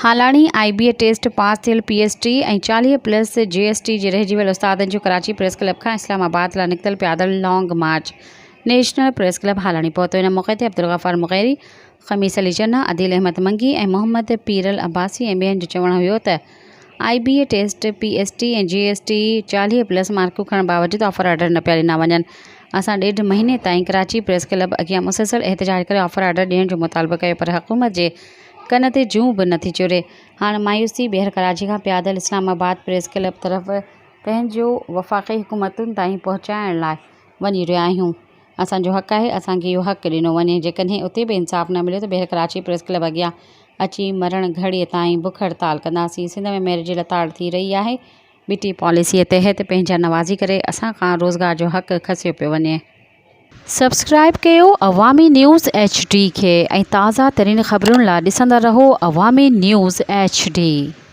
Halani IBA test pass थियल PST ऐं 40+ GST जे रहिजी वियल उस्तादन जो कराची प्रेस क्लब खां इस्लामाबाद लाइ निकितल पयादल लॉन्ग मार्च नेशनल प्रेस क्लब हाँलाणी पहुतो। इन मौक़े ते अब्दुल गफ़ार मुग़ैरी, ख़मीस अली जन्ना, आदिल अहमद मंगी ऐं मोहम्मद पीरल अब्बासी ऐं ॿियनि जो चवणु हुयो त IBA टेस्ट PST ऐं GST 40+ मार्कूं खणण बावजूदि ऑफर ऑर्डर न पिया ॾिना वञनि। असां 1.5 महीने ताईं कराची प्रेस क्लब अॻियां मुसलसल एहतजाज करे ऑफर ऑर्डर ॾियण जो मुतालबो कयो, पर हुकूमत जे कन ते जूं बि नथी चुरे। हाणे मायूसी ॿीहर कराची खां पयादल इस्लामाबाद प्रेस क्लब तरफ़ पंहिंजो वफ़ाक़ी हुकूमतुनि ताईं पहुचाइण लाइ वञी रहिया आहियूं। असांजो हक़ आहे, असांखे इहो हक़ ॾिनो वञे। जेकॾहिं उते बि इंसाफ़ न मिलियो त ॿीहर कराची प्रेस क्लब अॻियां अची मरण घड़ीअ ताईं बुख हड़ताल कंदासीं। सिंध में मेरिट जी लताड़ थी रही आहे। BT पॉलिसीअ तहत पंहिंजा नवाज़ी करे असां खां रोज़गार जो हक़ खसियो पियो वञे। सब्सक्राइब कयो अवामी न्यूज़ HD खे ऐं ताज़ा तरीन ख़बरुनि लाइ ॾिसंदा रहो अवामी न्यूज़ HD।